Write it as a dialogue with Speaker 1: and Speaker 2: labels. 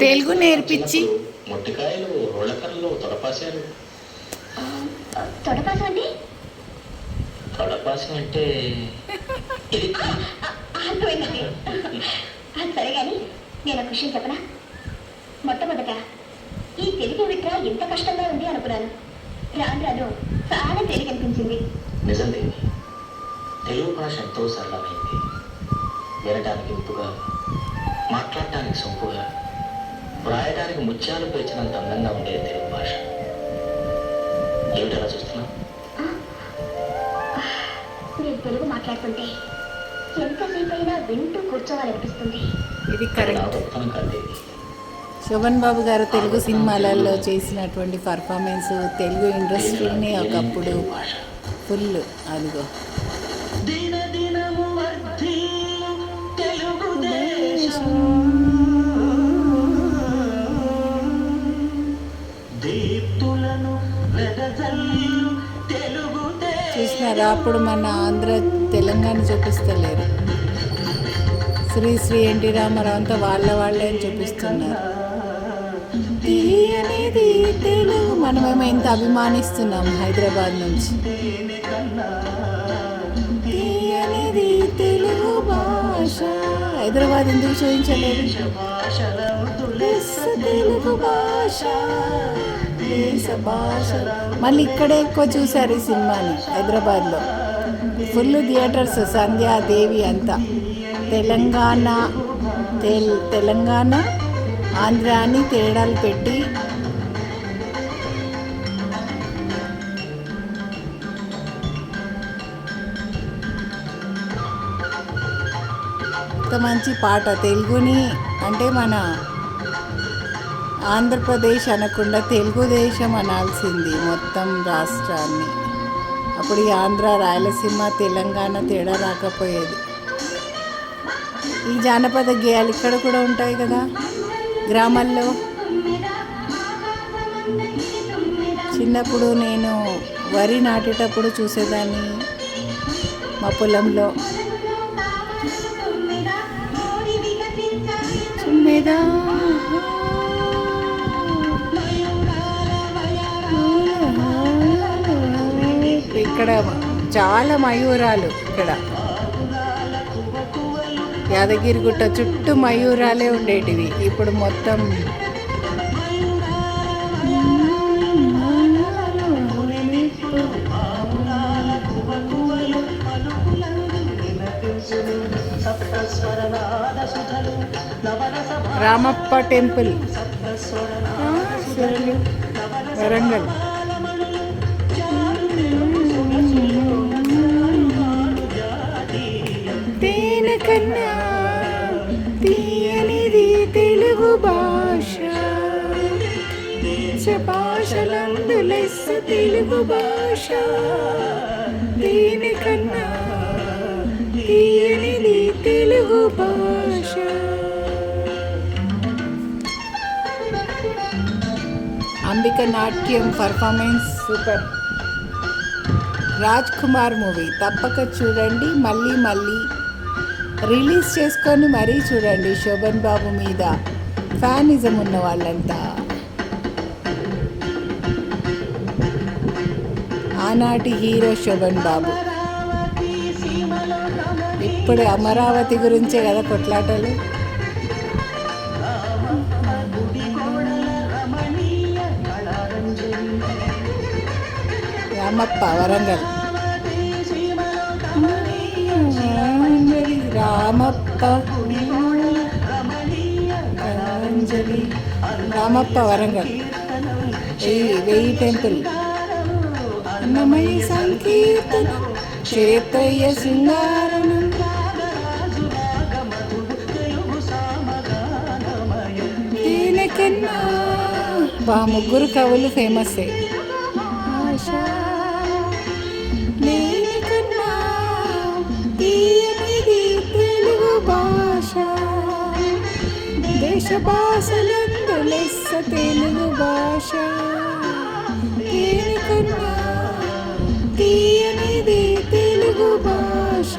Speaker 1: తెలుగు నేర్పించి
Speaker 2: మొట్టికాయలు రోళ్ళకర్రలు తొడపాసారు.
Speaker 3: తొడపాసం అంటే
Speaker 2: తొడపాసం అంటే
Speaker 3: అర్థమైందండి. అది సరే కానీ నేను ఒక విషయం చెప్పనా? మొట్టమొదట ఈ తెలుగు విట్ర ఎంత కష్టంగా ఉంది అనుకున్నాను. రాను రాను చాలా తేలికనిపించింది.
Speaker 2: నిజం దేవి, తెలుగు భాష ఎంతో సరళమైంది. వినటానికి ఇంపుగా, మాట్లాడటానికి సొంపుగా, వ్రాయడానికి ముత్యాలు పేర్చినంత అందంగా ఉండేది తెలుగు భాష. ఏమిటలా చూస్తున్నావు?
Speaker 3: మీరు తెలుగు మాట్లాడుతుంటే ఎంతసేపు అయినా వింటూ కూర్చోవాలనిపిస్తుంది.
Speaker 1: ఇది కరెక్ట్.
Speaker 2: కాదేవి,
Speaker 1: శోభన్ బాబు గారు తెలుగు సినిమాలలో చేసినటువంటి పర్ఫార్మెన్స్ తెలుగు ఇండస్ట్రీని ఒకప్పుడు ఫుల్ అదిగో. చూసినారా, అప్పుడు మన ఆంధ్ర తెలంగాణ చూపిస్తలేరు. శ్రీ శ్రీ ఎన్టీ రామారావు అంతా వాళ్ళే అని చూపిస్తున్నారు. అనేది తెలుగు మనమేమో ఎంత అభిమానిస్తున్నాం హైదరాబాద్ నుంచి. అనేది తెలుగు భాష హైదరాబాద్ ఎందుకు చూపించలేదు? తెలుగు భాష దేశ భాష. మళ్ళీ ఇక్కడే ఎక్కువ చూశారు ఈ సినిమాని హైదరాబాద్లో. ఫుల్ థియేటర్స్, సంధ్యాదేవి అంతా. తెలంగాణ ఆంధ్ర అని తేడాలు పెట్టి ఇంత మంచి పాట. తెలుగుని అంటే మన ఆంధ్రప్రదేశ్ అనకుండా తెలుగుదేశం అనాల్సింది మొత్తం రాష్ట్రాన్ని. అప్పుడు ఈ ఆంధ్ర, రాయలసీమ, తెలంగాణ తేడా రాకపోయేది. ఈ జానపద గేయాలు ఇక్కడ కూడా ఉంటాయి కదా గ్రామాల్లో. చిన్నప్పుడు నేను వరి నాటేటప్పుడు చూసేదాన్ని మా పొలంలో. ఇక్కడ చాలా మయూరాలు. ఇక్కడ యాదగిరిగుట్ట చుట్టూ మయూరాలే ఉండేటివి. ఇప్పుడు మొత్తం రామప్ప టెంపుల్, వరంగల్. దేనికన్నా తీయనిది తెలుగు భాష, దేశ భాషలందు లెస్స తెలుగు భాష. దేనికన్నా తీయనిది తెలుగు భాష. అంబిక నాట్యం performance super. Raj Kumar movie తప్పక చూడండి. మళ్ళీ రిలీజ్ చేసుకొని మరీ చూడండి. శోభన్ బాబు మీద ఫ్యానిజం ఉన్న వాళ్ళంతా. ఆనాటి హీరో శోభన్ బాబు. ఇప్పుడు అమరావతి గురించే కదా కొట్లాటలు. రామప్ప వరంగల్. రామప్ప వరంగల్. 1000 టెంపుల్. అన్నమయ్య సంకీర్తనం, క్షేత్రయ్య సింగారణం. దీనికన్నా ముగ్గురు కవులు ఫేమస్సే. దేశ భాషలందు లెస్స తెలుగు భాష. దేనికన్నా తీయనిది తెలుగు భాష.